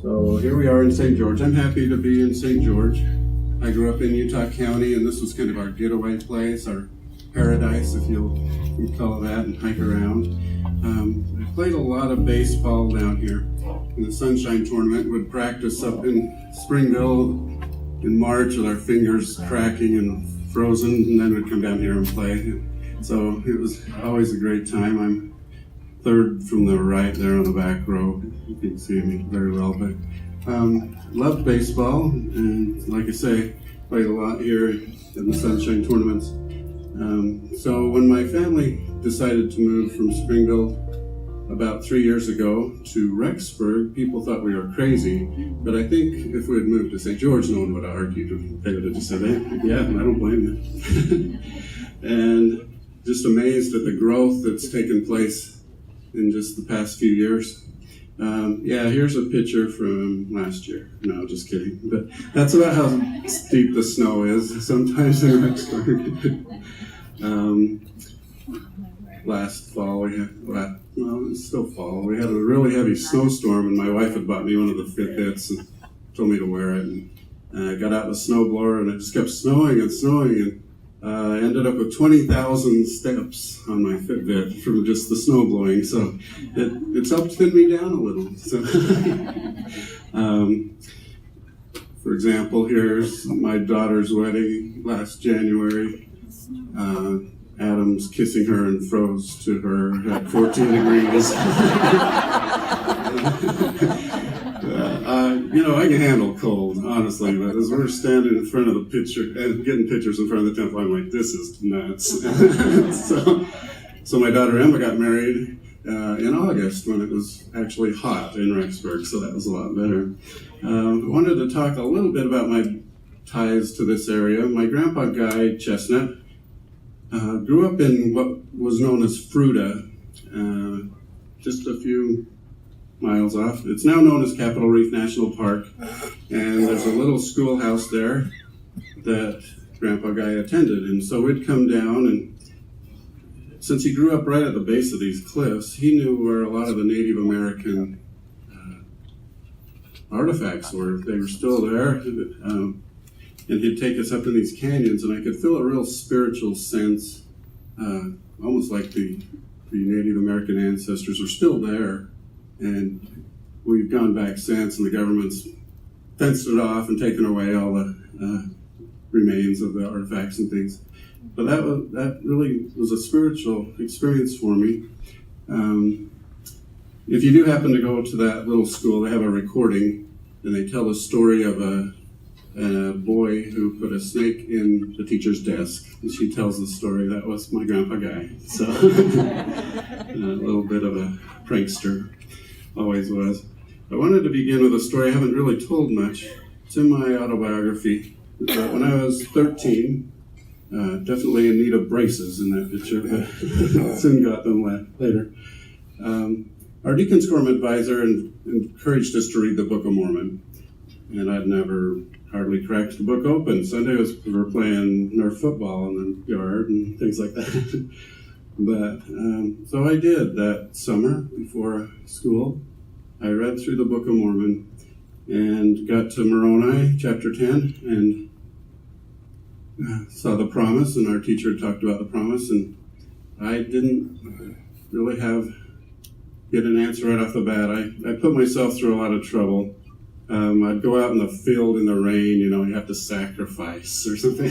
So here we are in St. George. I'm happy to be in St. George. I grew up in Utah County, and this was kind of our getaway place, our paradise, if you'll call it that, and hike around. I played a lot of baseball down here in the Sunshine Tournament. Would practice up in Springville in March with our fingers cracking and frozen, and then we'd come down here and play. So it was always a great time. I'm third from the right there on the back row. You can see me very well, but loved baseball, and like I say, played a lot here in the Sunshine Tournaments. So when my family decided to move from Springville about 3 years ago to Rexburg, people thought we were crazy, but I think if we had moved to St. George, no one would have argued. They would have just said, hey, yeah, I don't blame you. And just amazed at the growth that's taken place in just the past few years. Here's a picture from last year. No, just kidding. But that's about how steep the snow is sometimes in Rexburg. Last fall, it's still fall. We had a really heavy snowstorm, and my wife had bought me one of the Fitbits and told me to wear it. And I got out the snowblower, and it just kept snowing and snowing, and I ended up with 20,000 steps on my Fitbit from just the snow blowing. So it's helped thin me down a little. So, for example, here's my daughter's wedding last January. Adam's kissing her and froze to her at 14 degrees. I can handle cold, honestly, but as we're standing in front of the picture and getting pictures in front of the temple, I'm like, this is nuts. So my daughter Emma got married in August when it was actually hot in Rexburg, so that was a lot better. I wanted to talk a little bit about my ties to this area. My grandpa, Guy Chestnut, grew up in what was known as Fruta, just a few miles off. It's now known as Capitol Reef National Park, and there's a little schoolhouse there that Grandpa Guy attended, and so we'd come down, and since he grew up right at the base of these cliffs, he knew where a lot of the Native American artifacts were. They were still there, and he'd take us up in these canyons, and I could feel a real spiritual sense, almost like the Native American ancestors are still there. And we've gone back since, and the government's fenced it off and taken away all the remains of the artifacts and things. But that really was a spiritual experience for me. If you do happen to go to that little school, they have a recording, and they tell the story of a boy who put a snake in the teacher's desk. And she tells the story. That was my Grandpa Guy. So a little bit of a prankster. Always was. I wanted to begin with a story I haven't really told much. It's in my autobiography. When I was 13, definitely in need of braces in that picture, but soon got them later. Our deacon's quorum advisor encouraged us to read the Book of Mormon, and I'd never hardly cracked the book open. Sunday we were playing Nerf football in the yard and things like that. But so I did that summer before school. I read through the Book of Mormon and got to Moroni, chapter 10, and saw the promise, and our teacher talked about the promise, and I didn't really get an answer right off the bat. I put myself through a lot of trouble. I'd go out in the field in the rain, you have to sacrifice or something.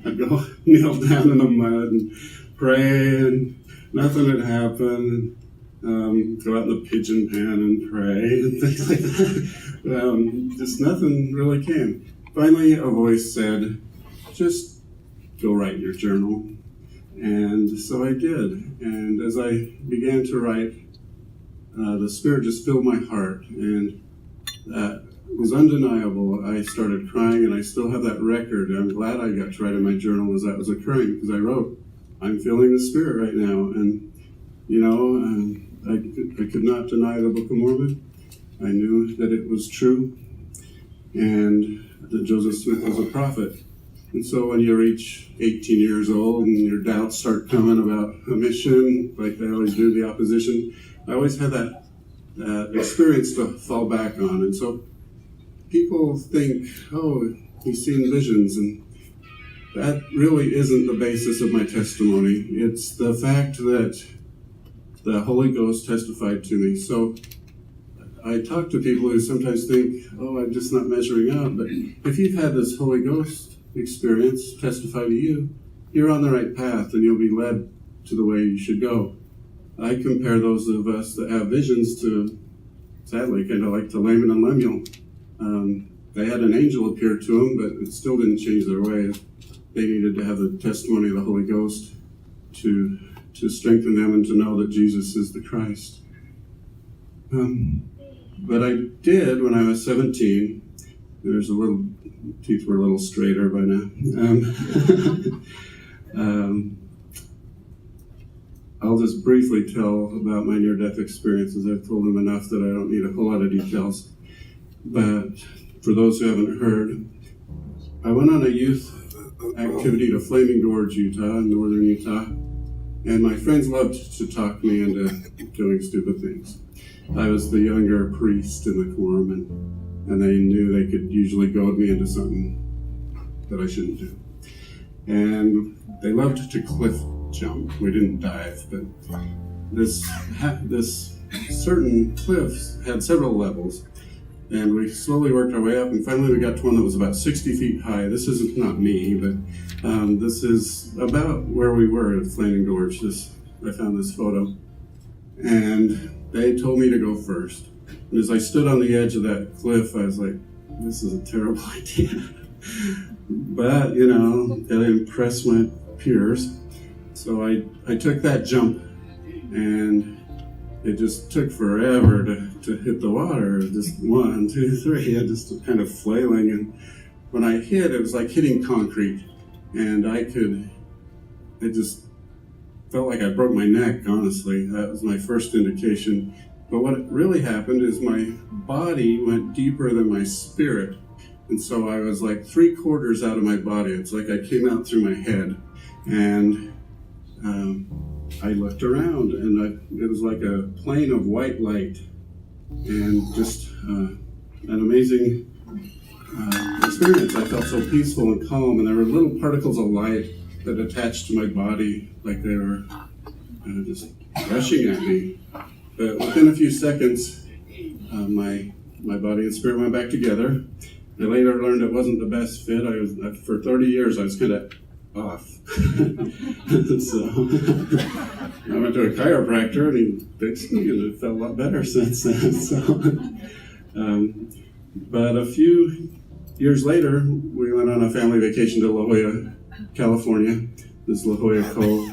I'd go kneel down in the mud and pray, and nothing would happen. Go out in the pigeon pen and pray and things like that. Just nothing really came. Finally, a voice said, just go write your journal. And so I did. And as I began to write, the Spirit just filled my heart, and that was undeniable. I started crying, and I still have that record. I'm glad I got to write in my journal as that was occurring, because I wrote, I'm feeling the Spirit right now. And, I could not deny the Book of Mormon. I knew that it was true, and that Joseph Smith was a prophet. And so when you reach 18 years old and your doubts start coming about a mission, like they always do, the opposition, I always had that experience to fall back on. And so people think, oh, he's seen visions, and that really isn't the basis of my testimony. It's the fact that the Holy Ghost testified to me. So I talk to people who sometimes think, oh, I'm just not measuring up. But if you've had this Holy Ghost experience testify to you, you're on the right path and you'll be led to the way you should go. I compare those of us that have visions to, sadly, kind of like to Laman and Lemuel. They had an angel appear to them, but it still didn't change their ways. They needed to have the testimony of the Holy Ghost to strengthen them and to know that Jesus is the Christ. But I did when I was 17. Teeth were a little straighter by now. I'll just briefly tell about my near-death experiences. I've told them enough that I don't need a whole lot of details. But for those who haven't heard, I went on a youth activity to Flaming Gorge, Utah, in northern Utah, and my friends loved to talk me into doing stupid things. I was the younger priest in the quorum, and they knew they could usually goad me into something that I shouldn't do. And they loved to cliff jump. We didn't dive, but this certain cliffs had several levels, and we slowly worked our way up, and finally we got to one that was about 60 feet high. This isn't not me, but this is about where we were at Flaming Gorge. I found this photo, and they told me to go first. And as I stood on the edge of that cliff, I was like, this is a terrible idea. But, gotta impress my peers. So I took that jump, and it just took forever to hit the water. Just 1, 2, 3, I just kind of flailing. And when I hit, it was like hitting concrete. And it just felt like I broke my neck, honestly. That was my first indication. But what really happened is my body went deeper than my spirit. And so I was like 3/4 out of my body. It's like I came out through my head. And I looked around, and it was like a plane of white light, and just an amazing experience. I felt so peaceful and calm, and there were little particles of light that attached to my body, like they were just rushing at me. But within a few seconds, my body and spirit went back together. I later learned it wasn't the best fit. For 30 years, I was kind of off. So I went to a chiropractor, and he fixed me, and it felt a lot better since then. So, but a few years later, we went on a family vacation to La Jolla, California. This La Jolla Cove.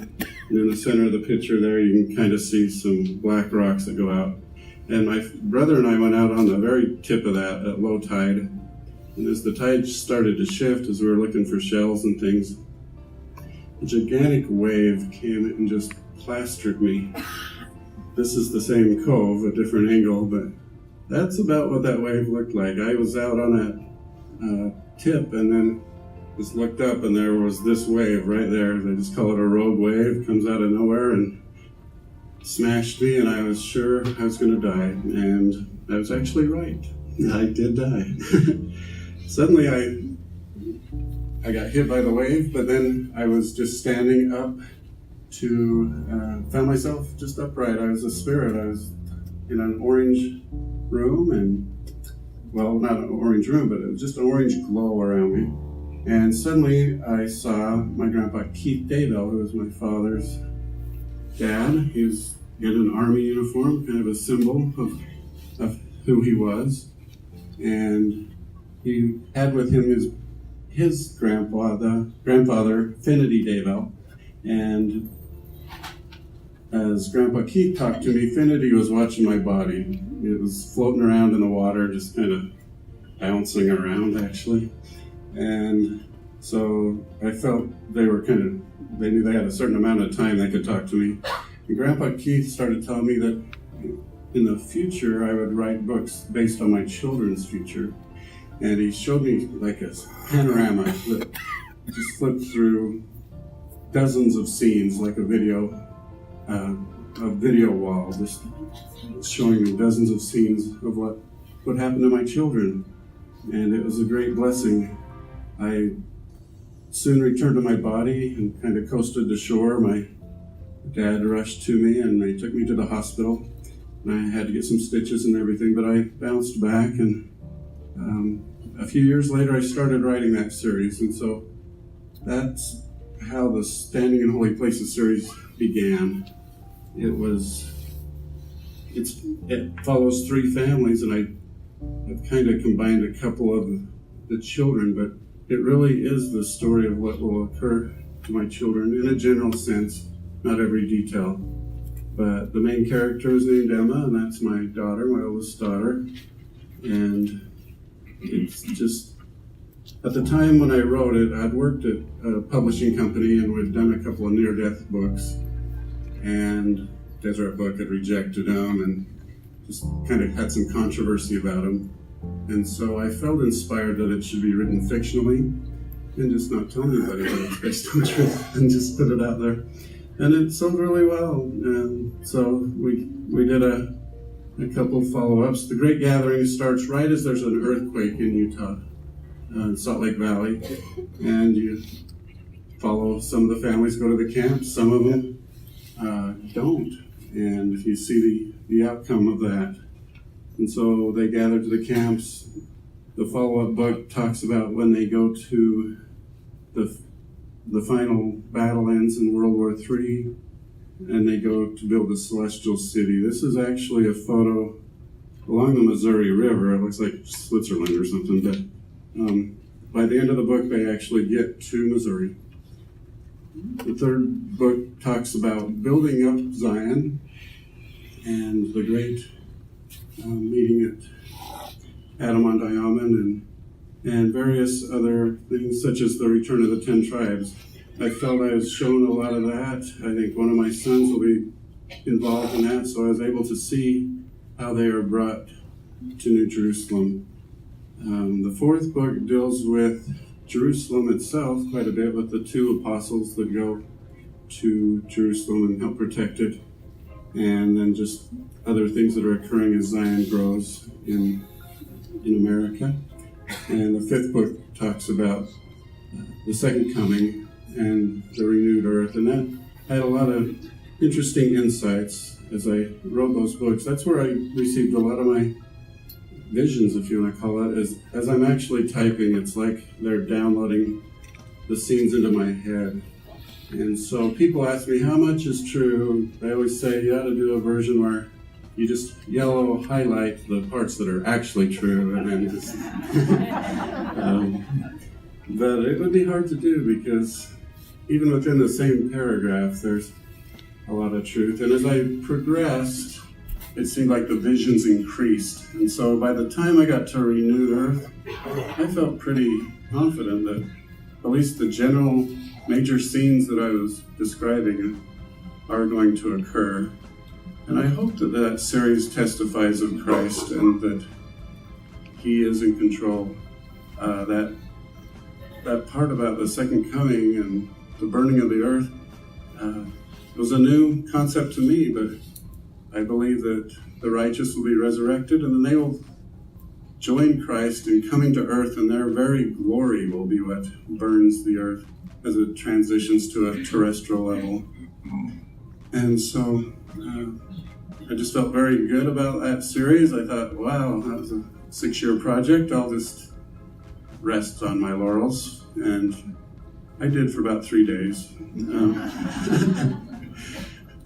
And in the center of the picture there, you can kind of see some black rocks that go out. And my brother and I went out on the very tip of that at low tide. And as the tide started to shift, as we were looking for shells and things, a gigantic wave came and just plastered me. This is the same cove, a different angle, but that's about what that wave looked like. I was out on that tip, and then just looked up, and there was this wave right there. They just call it a rogue wave. It comes out of nowhere and smashed me, and I was sure I was going to die. And I was actually right. I did die. Suddenly I got hit by the wave, but then I was just standing up found myself just upright. I was a spirit. I was in an orange room, and, well, not an orange room, but it was just an orange glow around me. And suddenly I saw my grandpa, Keith Daybell, who was my father's dad. He was in an army uniform, kind of a symbol of who he was. And he had with him his grandfather, Finity Daybell. And as Grandpa Keith talked to me, Finity was watching my body. It was floating around in the water, just kind of bouncing around, actually. And so I felt they knew they had a certain amount of time they could talk to me. And Grandpa Keith started telling me that in the future I would write books based on my children's future. And he showed me like a panorama that just flipped through dozens of scenes, like a video a video wall, just showing me dozens of scenes of what happened to my children. And it was a great blessing. I soon returned to my body and kind of coasted to shore. My dad rushed to me and they took me to the hospital. And I had to get some stitches and everything, but I bounced back. And a few years later, I started writing that series. And so that's how the Standing in Holy Places series began. It follows three families, and I've kind of combined a couple of the children, but it really is the story of what will occur to my children in a general sense, not every detail. But the main character is named Emma, and that's my daughter, my oldest daughter. And it's just, at the time when I wrote it, I'd worked at a publishing company and we'd done a couple of near-death books. And Deseret Book had rejected them and just kind of had some controversy about them. And so I felt inspired that it should be written fictionally and just not tell anybody that it's based on truth and just put it out there. And it sold really well. And so we did a couple follow-ups. The Great Gathering starts right as there's an earthquake in Utah, Salt Lake Valley. And you follow some of the families go to the camps, some of them don't. And you see the outcome of that. And so they gather to the camps. The follow-up book talks about when they go to the final battle ends in World War III, and they go to build the Celestial City. This is actually a photo along the Missouri River. It looks like Switzerland or something, but by the end of the book, they actually get to Missouri. The third book talks about building up Zion and the great meeting at Adam-on-Diamond and various other things such as the return of the 10 tribes. I felt I was shown a lot of that. I think one of my sons will be involved in that, so I was able to see how they are brought to New Jerusalem. The fourth book deals with Jerusalem itself quite a bit, with the two apostles that go to Jerusalem and help protect it, and then just other things that are occurring as Zion grows in America. And the fifth book talks about the second coming and the renewed earth, and that I had a lot of interesting insights as I wrote those books. That's where I received a lot of my visions, if you want to call it. As I'm actually typing, it's like they're downloading the scenes into my head. And so people ask me, how much is true? I always say you ought to do a version where you just yellow highlight the parts that are actually true, and then just but it would be hard to do because even within the same paragraph, there's a lot of truth. And as I progressed, it seemed like the visions increased. And so by the time I got to Renewed Earth, I felt pretty confident that at least the general major scenes that I was describing are going to occur. And I hope that that series testifies of Christ and that He is in control. That part about the second coming and the burning of the earth was a new concept to me, but I believe that the righteous will be resurrected and then they will join Christ in coming to earth, and their very glory will be what burns the earth as it transitions to a terrestrial level. And so I just felt very good about that series. I thought, wow, that was a 6-year project. I'll just rest on my laurels. And I did for about 3 days.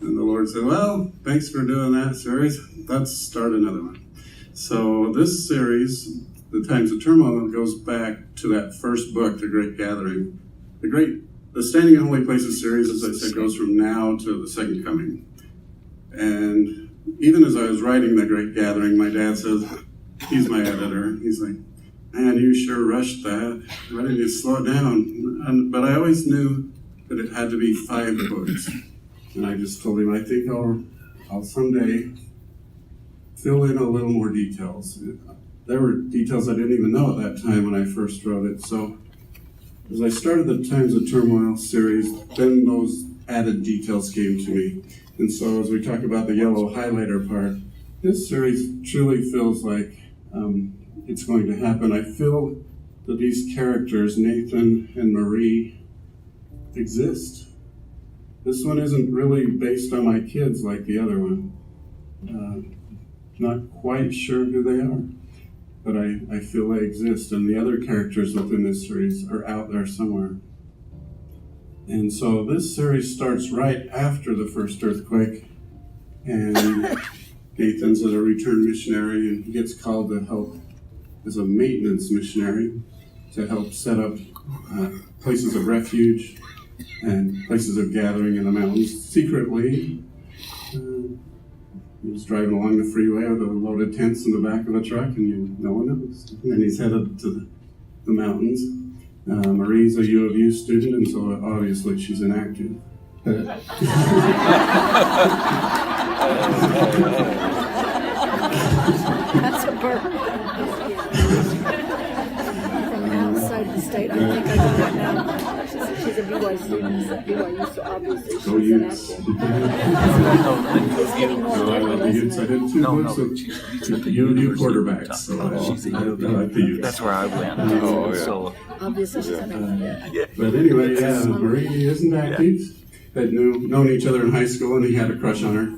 And the Lord said, well, thanks for doing that series. Let's start another one. So this series, The Times of Turmoil, goes back to that first book, The Great Gathering. The Standing in Holy Places series, as I said, goes from now to the second coming. And even as I was writing The Great Gathering, my dad says, he's my editor, he's like, man, you sure rushed that. Why didn't you slow it down? But I always knew that it had to be 5 books. And I just told him, I think I'll someday fill in a little more details. There were details I didn't even know at that time when I first wrote it. So as I started the Times of Turmoil series, then those added details came to me. And so as we talk about the yellow highlighter part, this series truly feels like it's going to happen. I feel that these characters, Nathan and Marie, exist. This one isn't really based on my kids like the other one. Not quite sure who they are, but I feel they exist, and the other characters within this series are out there somewhere. And so this series starts right after the first earthquake, and Nathan's a returned missionary, and he gets called to help as a maintenance missionary to help set up places of refuge and places of gathering in the mountains. Secretly, he was driving along the freeway with a loaded tents in the back of a truck, and no one knows. And he's headed to the mountains. Marie's a U of U student, and so obviously she's inactive. That's a burp. From outside the state, I think I got it now. She's a BY student, BYU, so obviously she's inactive. The Utes, I did two books of U of U quarterbacks, so I like the Utes. That's where I went. So obviously she's inactive. But anyway, Marie isn't active. They'd known each other in high school, and he had a crush on her.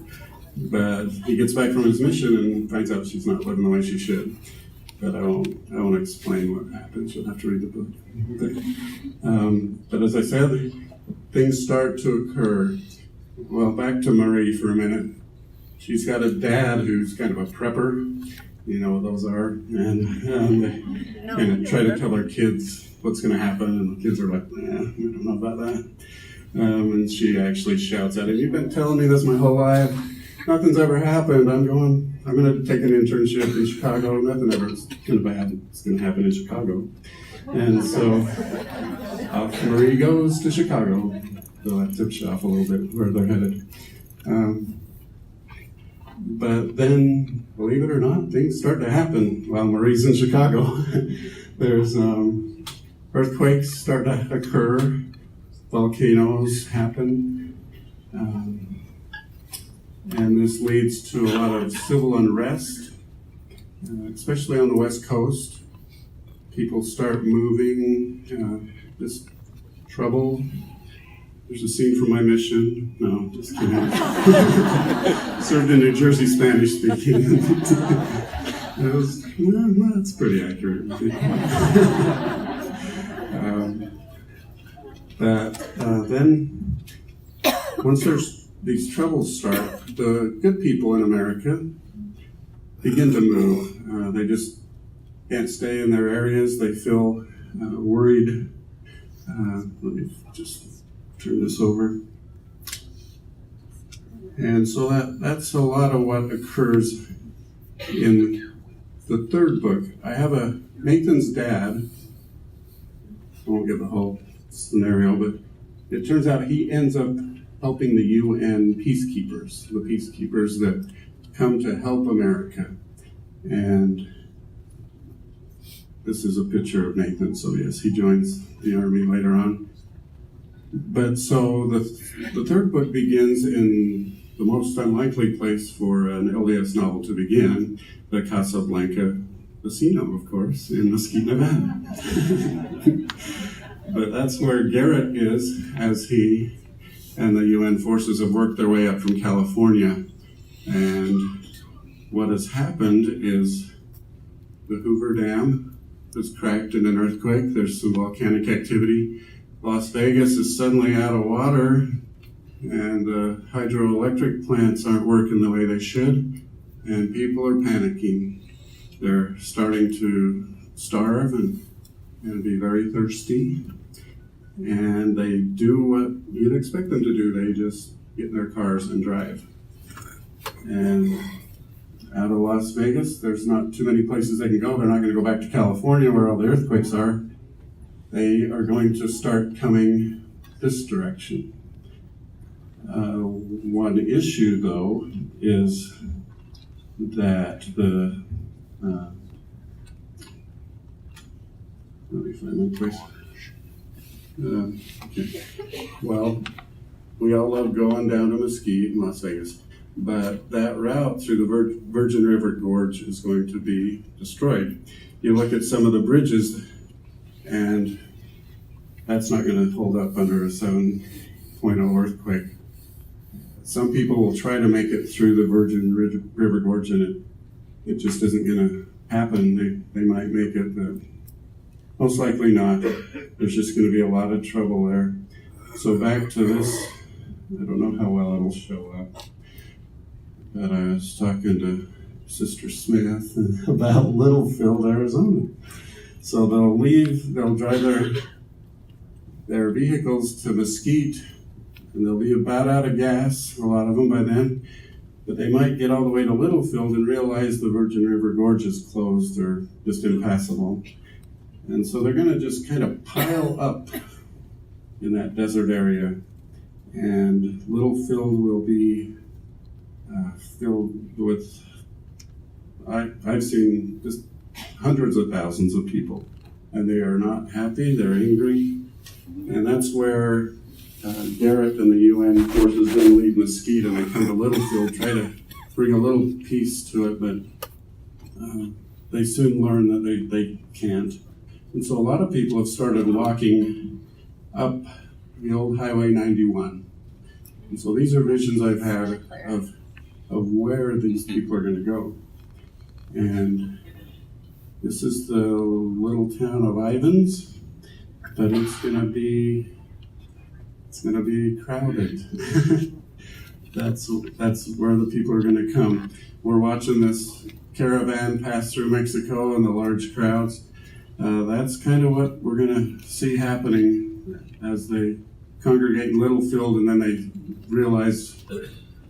But he gets back from his mission and finds out she's not living the way she should. But I won't explain what happens. You'll have to read the book. But as I said, things start to occur. Well, back to Marie for a minute. She's got a dad who's kind of a prepper. You know what those are. And they kind of try to tell their kids what's going to happen. And the kids are like, I don't know about that. And she actually shouts at him, "You've been telling me this my whole life. Nothing's ever happened. I'm going to take an internship in Chicago. Nothing ever is going to happen in Chicago." And so off Marie goes to Chicago. So that tips you off a little bit where they're headed. But then, believe it or not, things start to happen while Marie's in Chicago. There's earthquakes start to occur. Volcanoes happen. And this leads to a lot of civil unrest, especially on the West Coast. People start moving, just trouble. There's a scene from my mission. No, just kidding. Served in New Jersey, Spanish speaking. That's pretty accurate. Then, once these troubles start, the good people in America begin to move. They just can't stay in their areas. They feel worried. Let me just turn this over. And so that's a lot of what occurs in the third book. I have Nathan's dad. I won't give the whole scenario, but it turns out he ends up helping the UN peacekeepers, the peacekeepers that come to help America. And this is a picture of Nathan, so yes, he joins the army later on. But so the third book begins in the most unlikely place for an LDS novel to begin, the Casablanca Casino, of course, in Mesquite, Nevada. But that's where Garrett is, as he and the UN forces have worked their way up from California. And what has happened is the Hoover Dam was cracked in an earthquake. There's some volcanic activity. Las Vegas is suddenly out of water, and the hydroelectric plants aren't working the way they should, and people are panicking. They're starting to starve and be very thirsty. And they do what you'd expect them to do. They just get in their cars and drive. And out of Las Vegas, there's not too many places they can go. They're not going to go back to California where all the earthquakes are. They are going to start coming this direction. One issue, though, is that let me find my place. Okay. Well, we all love going down to Mesquite in Las Vegas, but that route through the Virgin River Gorge is going to be destroyed. You look at some of the bridges, and that's not going to hold up under a 7.0 earthquake. Some people will try to make it through the Virgin River Gorge, and it just isn't going to happen. They might make it, but most likely not. There's just going to be a lot of trouble there. So back to this, I don't know how well it'll show up, but I was talking to Sister Smith about Littlefield, Arizona. So they'll drive their vehicles to Mesquite, and they'll be about out of gas, a lot of them by then, but they might get all the way to Littlefield and realize the Virgin River Gorge is closed or just impassable. And so they're going to just kind of pile up in that desert area, and Littlefield will be filled with, I've seen just hundreds of thousands of people, and they are not happy, they're angry, and that's where Garrett and the UN forces then leave Mesquite, and they come to Littlefield, try to bring a little peace to it, but they soon learn that they can't. And so a lot of people have started walking up the old Highway 91. And so these are visions I've had of where these people are going to go. And this is the little town of Ivins, but it's going to be crowded. That's where the people are going to come. We're watching this caravan pass through Mexico and the large crowds. That's kind of what we're going to see happening as they congregate in Littlefield, and then they realize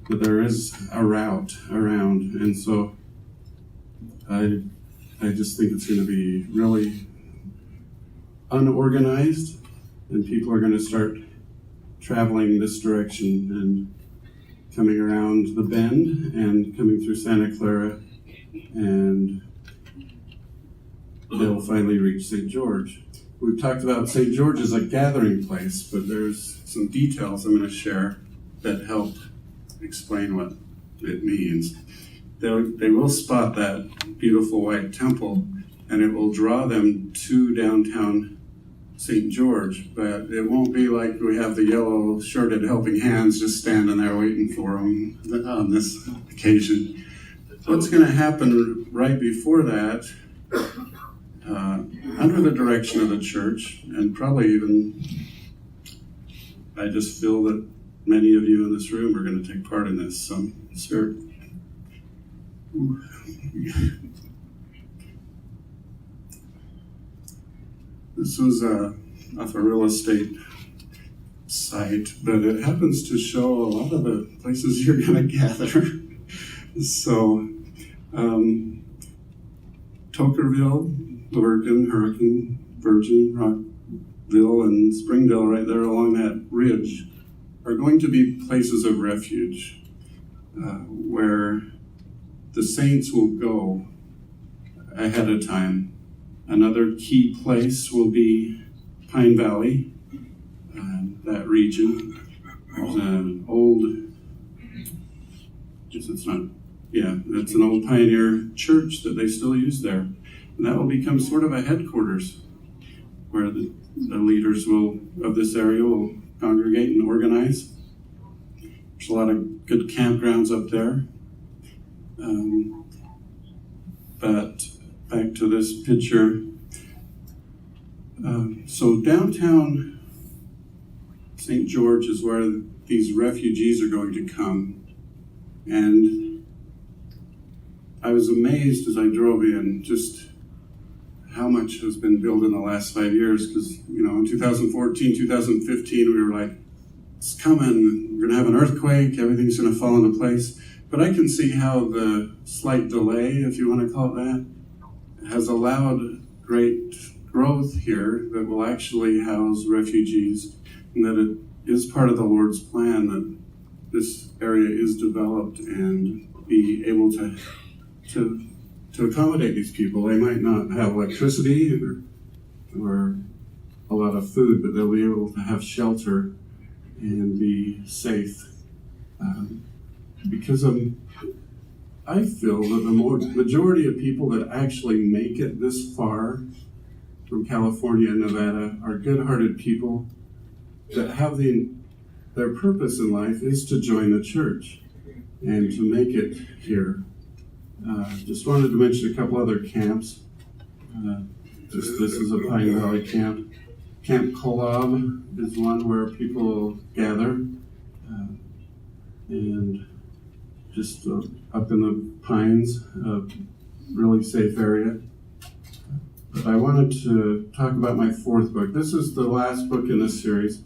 that there is a route around. And so I just think it's going to be really unorganized, and people are going to start traveling this direction and coming around the bend and coming through Santa Clara, and they'll finally reach St. George. We've talked about St. George as a gathering place, but there's some details I'm going to share that help explain what it means. They will spot that beautiful white temple, and it will draw them to downtown St. George, but it won't be like we have the yellow shirted helping hands just standing there waiting for them on this occasion. What's going to happen right before that, under the direction of the church, and probably even, I just feel that many of you in this room are going to take part in this. Spirit. This was off a real estate site, but it happens to show a lot of the places you're going to gather. So, Tokerville, Lurgan, Hurricane, Virgin, Rockville, and Springdale, right there along that ridge, are going to be places of refuge where the saints will go ahead of time. Another key place will be Pine Valley, that region. There's an old, it's an old pioneer church that they still use there. And that will become sort of a headquarters where the leaders of this area will congregate and organize. There's a lot of good campgrounds up there. But back to this picture. So downtown St. George is where these refugees are going to come. And I was amazed as I drove in just how much has been built in the last 5 years, because, in 2014, 2015, we were like, it's coming, we're going to have an earthquake, everything's going to fall into place. But I can see how the slight delay, if you want to call it that, has allowed great growth here that will actually house refugees, and that it is part of the Lord's plan that this area is developed and be able to accommodate these people. They might not have electricity or a lot of food, but they'll be able to have shelter and be safe. Because I feel that the majority of people that actually make it this far from California and Nevada are good-hearted people that have their purpose in life is to join the church and to make it here. Just wanted to mention a couple other camps. This is a Pine Valley camp. Camp Kolob is one where people gather, and just up in the pines, a really safe area. But I wanted to talk about my fourth book. This is the last book in this series.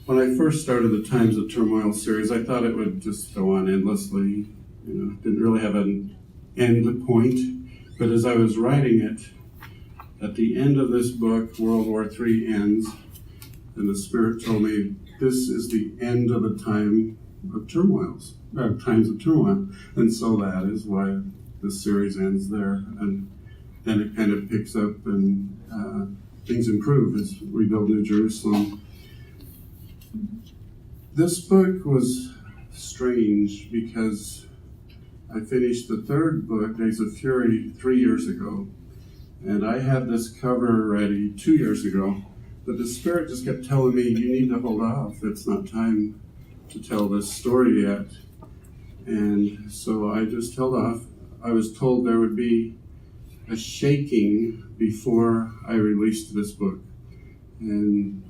When I first started the Times of Turmoil series, I thought it would just go on endlessly. Didn't really have an end point. But as I was writing it, at the end of this book, World War III ends, and the Spirit told me, this is the end of the times of turmoil. And so that is why the series ends there. And then it kind of picks up and things improve as we build New Jerusalem. This book was strange because I finished the third book, Days of Fury, 3 years ago. And I had this cover ready 2 years ago, but the Spirit just kept telling me, you need to hold off. It's not time to tell this story yet. And so I just held off. I was told there would be a shaking before I released this book. And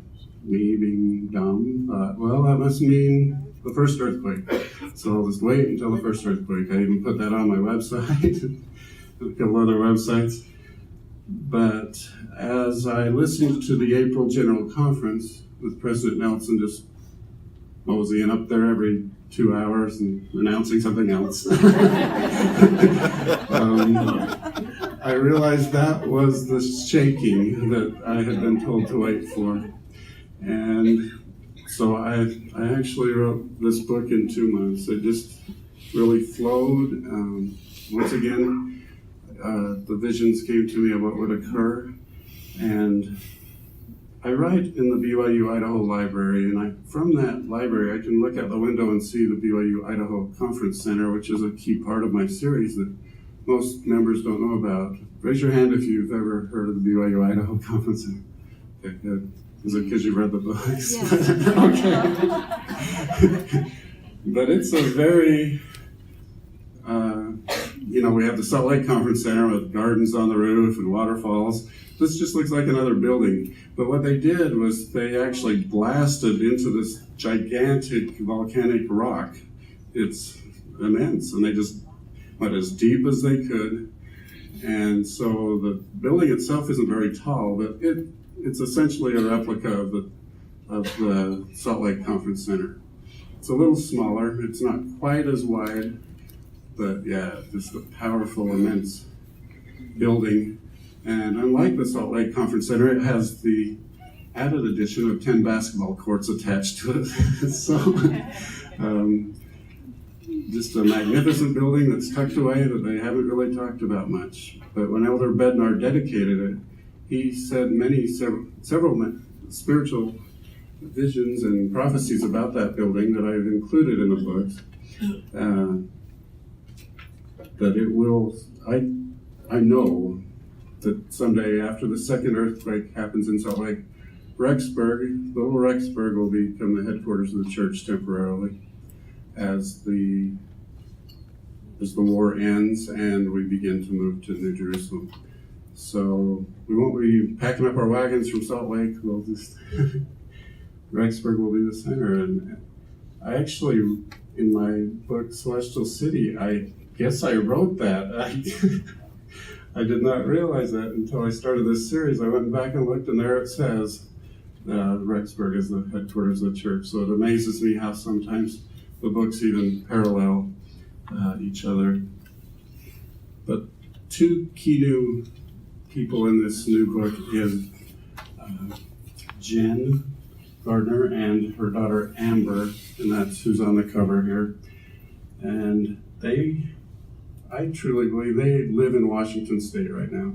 me being dumb thought, well, that must mean the first earthquake. So I'll just wait until the first earthquake. I even put that on my website, a couple other websites. But as I listened to the April General Conference with President Nelson just moseying up there every 2 hours and announcing something else, I realized that was the shaking that I had been told to wait for. And so I actually wrote this book in 2 months. It just really flowed. Once again, the visions came to me of what would occur. And I write in the BYU Idaho Library, and from that library I can look out the window and see the BYU Idaho Conference Center, which is a key part of my series that most members don't know about. Raise your hand if you've ever heard of the BYU Idaho Conference Center. Okay, good. Is it because you read the books? Yeah. Okay. But it's a very, we have the Salt Lake Conference Center with gardens on the roof and waterfalls. This just looks like another building. But what they did was they actually blasted into this gigantic volcanic rock. It's immense, and they just went as deep as they could. And so the building itself isn't very tall, but it's essentially a replica of the Salt Lake Conference Center. It's a little smaller. It's not quite as wide, but yeah, just a powerful, immense building. And unlike the Salt Lake Conference Center, it has the added addition of 10 basketball courts attached to it. So, just a magnificent building that's tucked away that they haven't really talked about much. But when Elder Bednar dedicated it, he said several spiritual visions and prophecies about that building that I've included in the books. That it will, I know that someday after the second earthquake happens in Salt Lake, Rexburg, little Rexburg will become the headquarters of the church temporarily as the war ends and we begin to move to New Jerusalem. So we won't be packing up our wagons from Salt Lake. We'll just Rexburg will be the center. And I actually, in my book Celestial City, I guess I wrote that. I did not realize that until I started this series. I went back and looked, and there it says Rexburg is the headquarters of the church. So it amazes me how sometimes the books even parallel each other. But two key new people in this new book is Jen Gardner and her daughter Amber, and that's who's on the cover here. And I truly believe they live in Washington State right now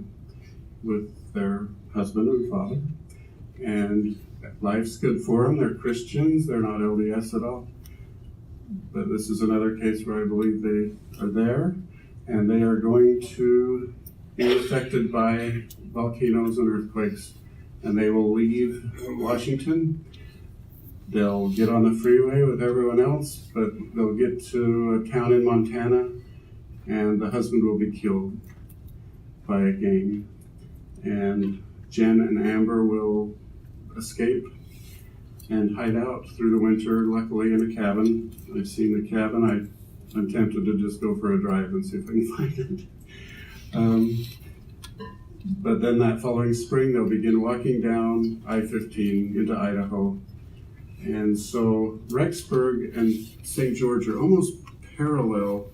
with their husband and father. And life's good for them. They're Christians. They're not LDS at all. But this is another case where I believe they are there, and they are going to be affected by volcanoes and earthquakes, and they will leave Washington. They'll get on the freeway with everyone else, but they'll get to a town in Montana, and the husband will be killed by a gang. And Jen and Amber will escape and hide out through the winter, luckily in a cabin. I've seen the cabin. I'm tempted to just go for a drive and see if I can find it. But then that following spring, they'll begin walking down I-15 into Idaho. And so Rexburg and St. George are almost parallel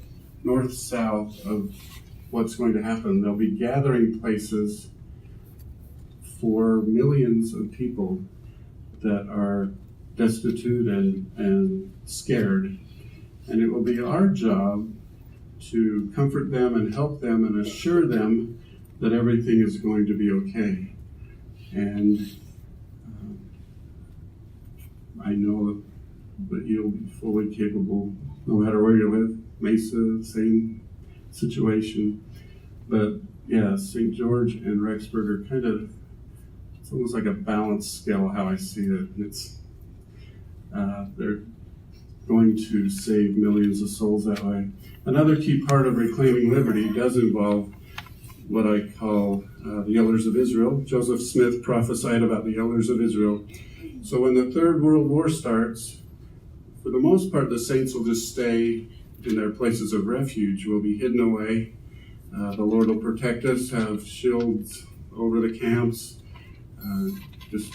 north-south of what's going to happen. They'll be gathering places for millions of people that are destitute and scared. And it will be our job to comfort them and help them and assure them that everything is going to be okay. And I know that you'll be fully capable, no matter where you live. Mesa, same situation. But yeah, St. George and Rexburg are kind of, it's almost like a balanced scale how I see it. It's they're going to save millions of souls that way. Another key part of reclaiming liberty does involve what I call the elders of Israel. Joseph Smith prophesied about the elders of Israel. So when the Third World War starts, for the most part, the saints will just stay in their places of refuge, will be hidden away. The Lord will protect us, have shields over the camps, just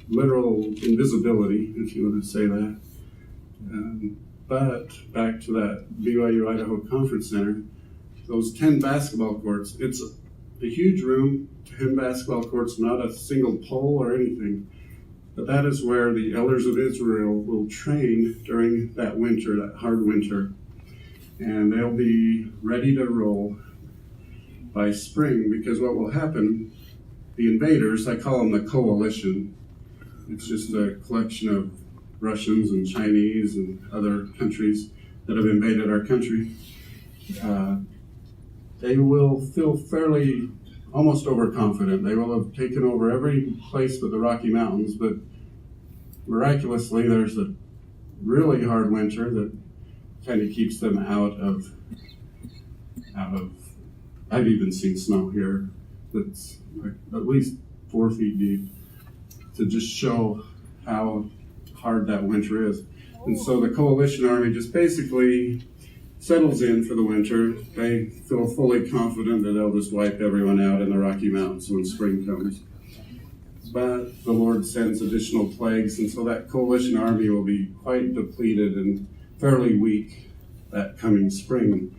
literal invisibility, if you want to say that. But back to that BYU Idaho Conference Center, those 10 basketball courts, it's a huge room, 10 basketball courts, not a single pole or anything. But that is where the elders of Israel will train during that winter, that hard winter. And they'll be ready to roll by spring, because what will happen, the invaders, I call them the coalition. It's just a collection of Russians and Chinese and other countries that have invaded our country. They will feel fairly almost overconfident. They will have taken over every place but the Rocky Mountains, but miraculously there's a really hard winter that kind of keeps them out of I've even seen snow here that's like at least 4 feet deep, to just show how hard that winter is. And so the coalition army just basically settles in for the winter. They feel fully confident that they'll just wipe everyone out in the Rocky Mountains when spring comes. But the Lord sends additional plagues, and so that coalition army will be quite depleted and fairly weak that coming spring.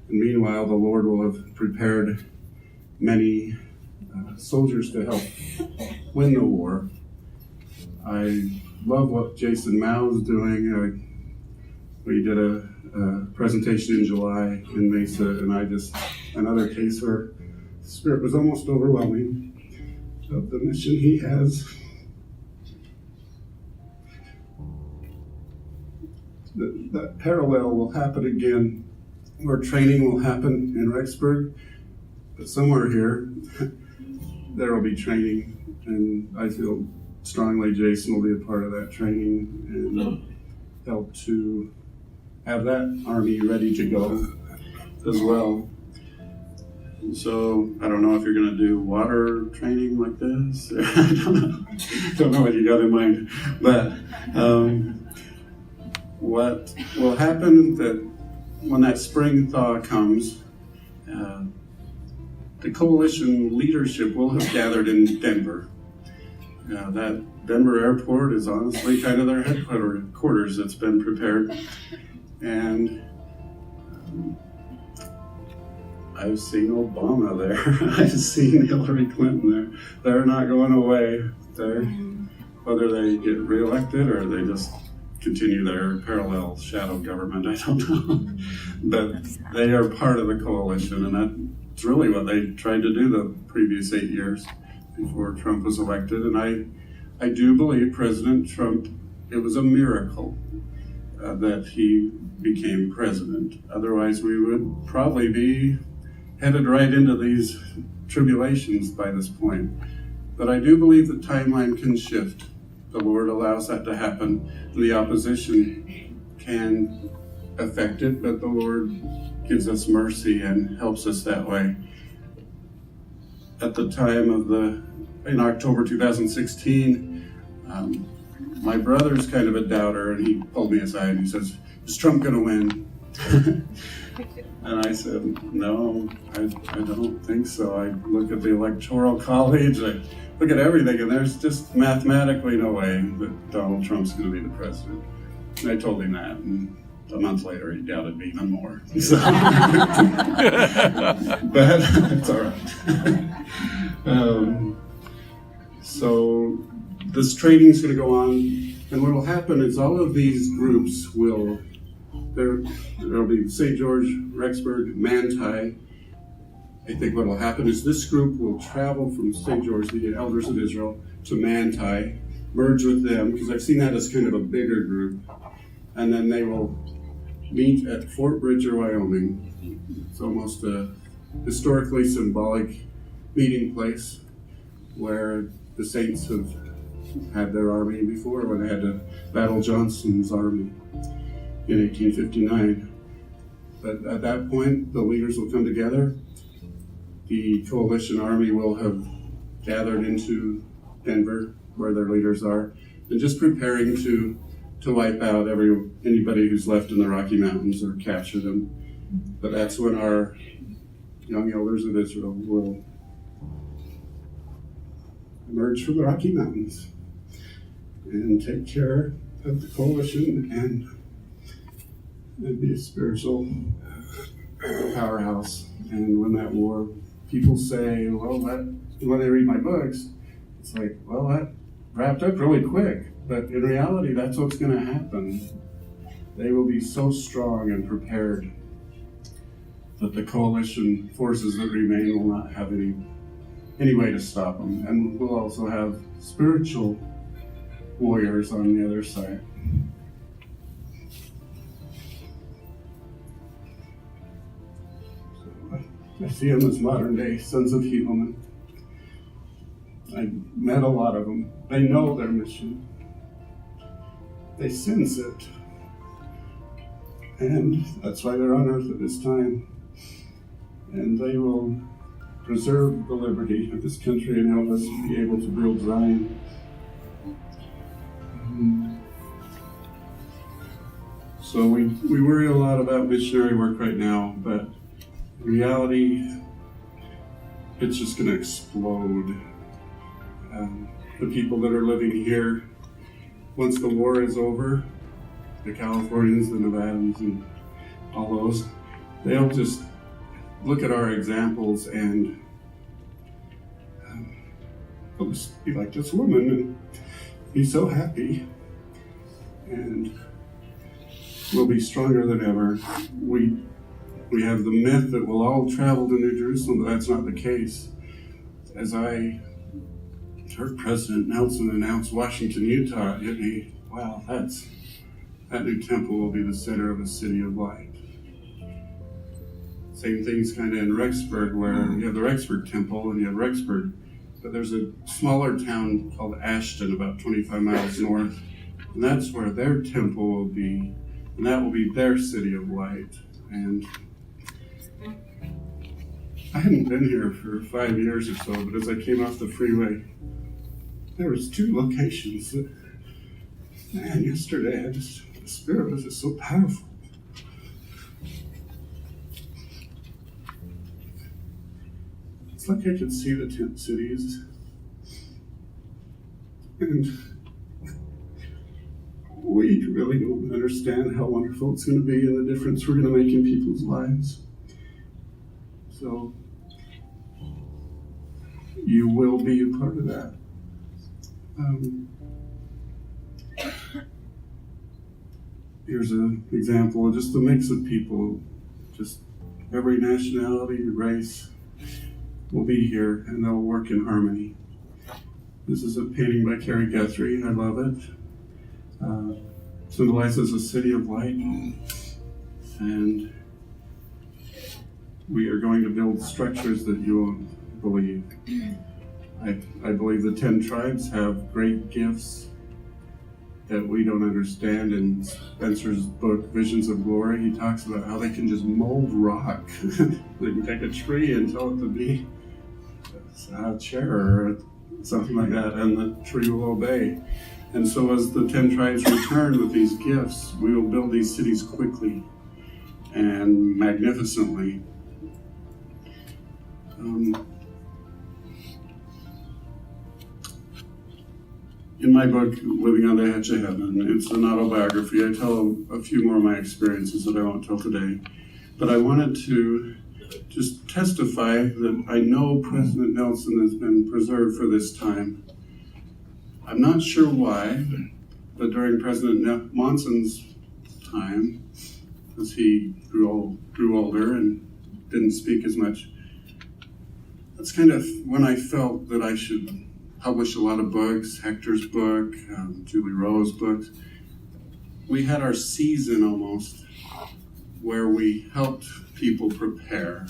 And meanwhile, the Lord will have prepared many soldiers to help win the war. I love what Jason Mao is doing. We did a presentation in July in Mesa, and another case where the Spirit was almost overwhelming of the mission he has. That parallel will happen again, where training will happen in Rexburg, but somewhere here, there will be training, and I feel strongly Jason will be a part of that training and help to have that army ready to go as well. And so I don't know if you're going to do water training like this. I don't know what you got in mind, but what will happen that when that spring thaw comes, the coalition leadership will have gathered in Denver. That Denver airport is honestly kind of their headquarters that's been prepared. And I've seen Obama there. I've seen Hillary Clinton there. They're not going away. Whether they get reelected or they just continue their parallel shadow government, I don't know. But they are part of the coalition, and that's really what they tried to do the previous 8 years before Trump was elected. And I do believe President Trump, it was a miracle that he became president. Otherwise, we would probably be headed right into these tribulations by this point. But I do believe the timeline can shift. The Lord allows that to happen. The opposition can affect it, but the Lord gives us mercy and helps us that way. At the time of in October 2016, my brother's kind of a doubter, and he pulled me aside and he says, "Is Trump going to win?" And I said, "No, I don't think so. I look at the Electoral College, I look at everything, and there's just mathematically no way that Donald Trump's going to be the president." And I told him that, and a month later he doubted me even more. So, but it's all right. So this training's going to go on, and what will happen is all of these groups there'll be St. George, Rexburg, Manti. I think what will happen is this group will travel from St. George, the Elders of Israel, to Manti, merge with them, because I've seen that as kind of a bigger group, and then they will meet at Fort Bridger, Wyoming. It's almost a historically symbolic meeting place where the saints have had their army before, when they had to battle Johnson's army in 1859. But at that point, the leaders will come together. The coalition army will have gathered into Denver, where their leaders are, and just preparing to wipe out anybody who's left in the Rocky Mountains or capture them. But that's when our young elders of Israel will emerge from the Rocky Mountains and take care of the coalition and be a spiritual powerhouse. And when that war, people say, well, when they read my books, it's like, well, that wrapped up really quick. But in reality, that's what's going to happen. They will be so strong and prepared that the coalition forces that remain will not have any way to stop them. And we'll also have spiritual warriors on the other side. So I see them as modern day sons of Helaman. I met a lot of them. They know their mission. They sense it. And that's why they're on earth at this time. And they will preserve the liberty of this country and help us be able to build Zion. So we worry a lot about missionary work right now, but in reality, it's just going to explode. The people that are living here, once the war is over, the Californians, the Nevadans, and all those, they'll just look at our examples and they'll just be like this woman and be so happy. And we'll be stronger than ever. We have the myth that we'll all travel to New Jerusalem, but that's not the case. As I heard President Nelson announce Washington, Utah, it hit me, wow, that new temple will be the center of a city of light. Same thing's kind of in Rexburg, where you have the Rexburg temple and you have Rexburg, but there's a smaller town called Ashton, about 25 miles north, and that's where their temple will be, and that will be their city of light. And I hadn't been here for 5 years or so, but as I came off the freeway, there was 2 locations that, man, yesterday the Spirit was just so powerful. It's like I could see the tent cities, and we really don't understand how wonderful it's going to be and the difference we're going to make in people's lives. So you will be a part of that. Here's an example of just the mix of people, just every nationality, race will be here, and they'll work in harmony. This is a painting by Carrie Guthrie. I love it. Symbolizes a city of light. And we are going to build structures that you won't believe. I believe the 10 tribes have great gifts that we don't understand. In Spencer's book, Visions of Glory, he talks about how they can just mold rock. They can take a tree and tell it to be a chair or something like that, and the tree will obey. And so as the 10 tribes return with these gifts, we will build these cities quickly and magnificently. In my book, Living on the Edge of Heaven, it's an autobiography. I tell a few more of my experiences that I won't tell today. But I wanted to just testify that I know President Nelson has been preserved for this time. I'm not sure why, but during President Monson's time, as he grew older and didn't speak as much, that's kind of when I felt that I should publish a lot of books, Hector's book, Julie Rowe's books. We had our season almost where we helped people prepare.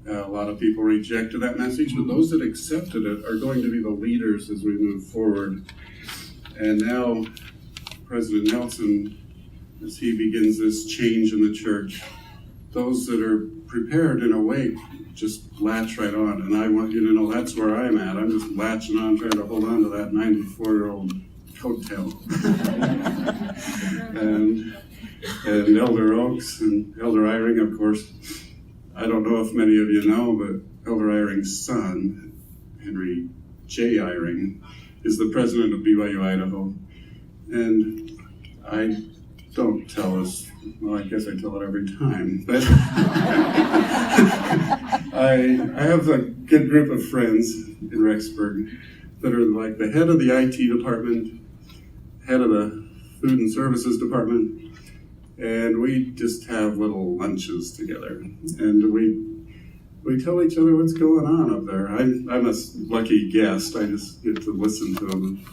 A lot of people rejected that message, but those that accepted it are going to be the leaders as we move forward. And now President Nelson, as he begins this change in the church, those that are prepared in a way just latch right on. And I want you to know that's where I'm at. I'm just latching on, trying to hold on to that 94-year-old coattail. and Elder Oaks and Elder Eyring, of course. I don't know if many of you know, but Elder Eyring's son, Henry J. Eyring, is the president of BYU Idaho. And I don't tell us, well, I guess I tell it every time, but I have a good group of friends in Rexburg that are like the head of the IT department, head of the food and services department, and we just have little lunches together, and we tell each other what's going on up there. I'm a lucky guest. I just get to listen to them.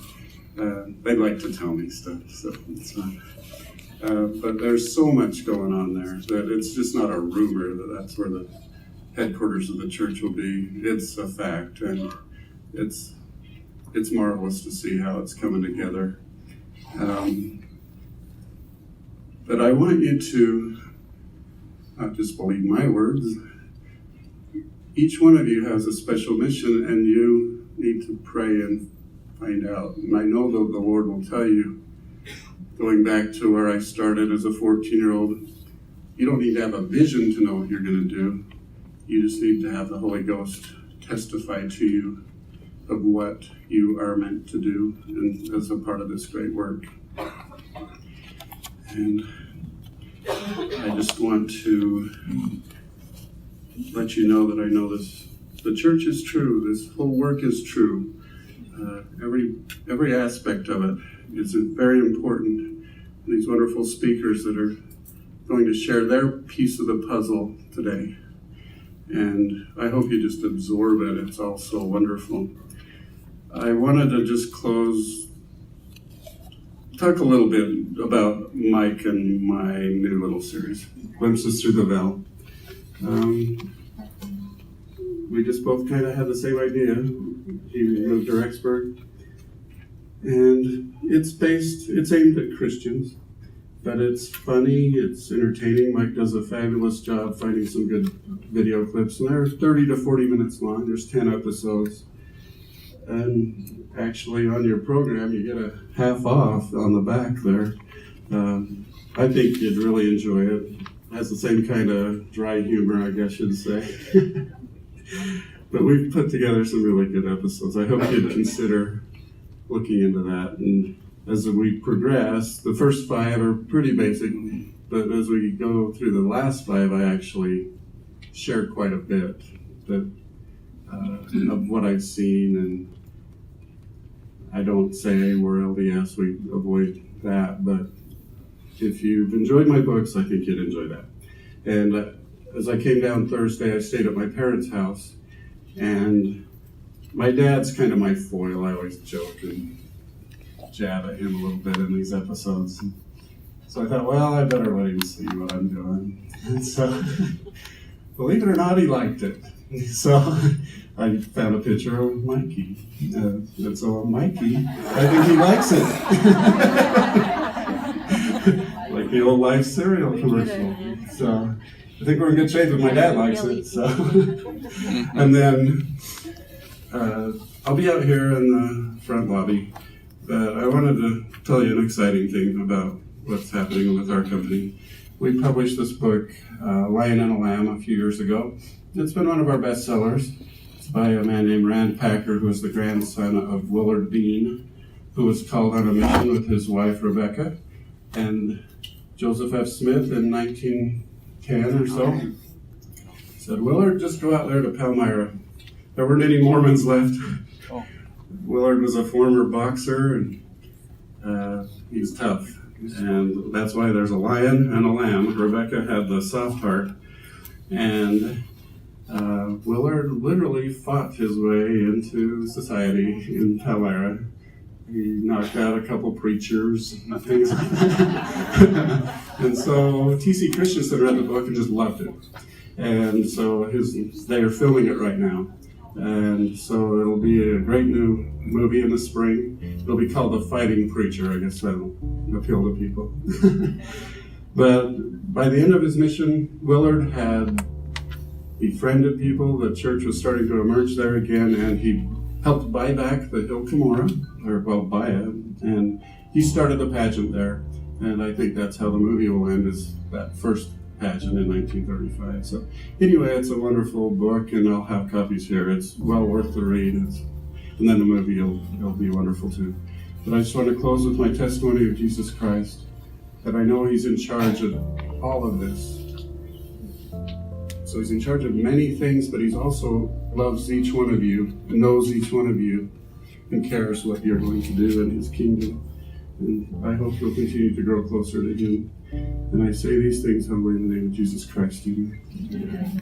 They like to tell me stuff, so it's not. But there's so much going on there that it's just not a rumor that that's where the headquarters of the church will be. It's a fact, and it's marvelous to see how it's coming together. But I want you to not just believe my words. Each one of you has a special mission, and you need to pray and find out. And I know that the Lord will tell you, going back to where I started as a 14-year-old, you don't need to have a vision to know what you're going to do. You just need to have the Holy Ghost testify to you of what you are meant to do and as a part of this great work. And I just want to let you know that I know this. The church is true. This whole work is true. Every aspect of it is very important. These wonderful speakers that are going to share their piece of the puzzle today. And I hope you just absorb it. It's all so wonderful. I wanted to just talk a little bit about Mike and my new little series, Glimpses Through the Veil. We just both kind of had the same idea. He moved to Rexburg. And it's aimed at Christians, but it's funny, it's entertaining. Mike does a fabulous job finding some good video clips, and they're 30 to 40 minutes long. There's 10 episodes. And actually on your program, you get a half off on the back there. I think you'd really enjoy it. It has the same kind of dry humor, I guess you'd say. But we've put together some really good episodes. I hope you'd consider looking into that. And as we progress, the first 5 are pretty basic, but as we go through the last 5, I actually share quite a bit of what I've seen, and I don't say we're LDS, we avoid that, but if you've enjoyed my books, I think you'd enjoy that. And as I came down Thursday, I stayed at my parents' house, and my dad's kind of my foil. I always joke and jab at him a little bit in these episodes. So I thought, well, I better let him see what I'm doing. And so, believe it or not, he liked it. So I found a picture of Mikey. And so Mikey, I think he likes it. Like the old Life cereal commercial. So I think we're in good shape if my dad likes it. So, and then I'll be out here in the front lobby. But I wanted to tell you an exciting thing about what's happening with our company. We published this book, Lion and a Lamb, a few years ago. It's been one of our bestsellers. It's by a man named Rand Packer, who is the grandson of Willard Bean, who was called on a mission with his wife, Rebecca, and Joseph F. Smith in 1910 or so. Said, Willard, just go out there to Palmyra. There weren't any Mormons left. Willard was a former boxer, and he was tough. And that's why there's a lion and a lamb. Rebecca had the soft heart. And Willard literally fought his way into society in Palmyra. He knocked out a couple preachers and things like that. And so T.C. Christensen read the book and just loved it. And so they are filming it right now. And so it'll be a great new movie in the spring. It'll be called The Fighting Preacher. I guess that'll appeal to people. But by the end of his mission, Willard had befriended people. The church was starting to emerge there again, and he helped buy back the Hill Cumorah, buy it. And he started the pageant there. And I think that's how the movie will end, is that first pageant in 1935. So anyway, it's a wonderful book, and I'll have copies here. It's well worth the read. And then the movie will be wonderful too. But I just want to close with my testimony of Jesus Christ, that I know he's in charge of all of this. So he's in charge of many things, but he's also loves each one of you, and knows each one of you, and cares what you're going to do in his kingdom. And I hope you'll continue to grow closer to him. And I say these things humbly in the name of Jesus Christ. Amen.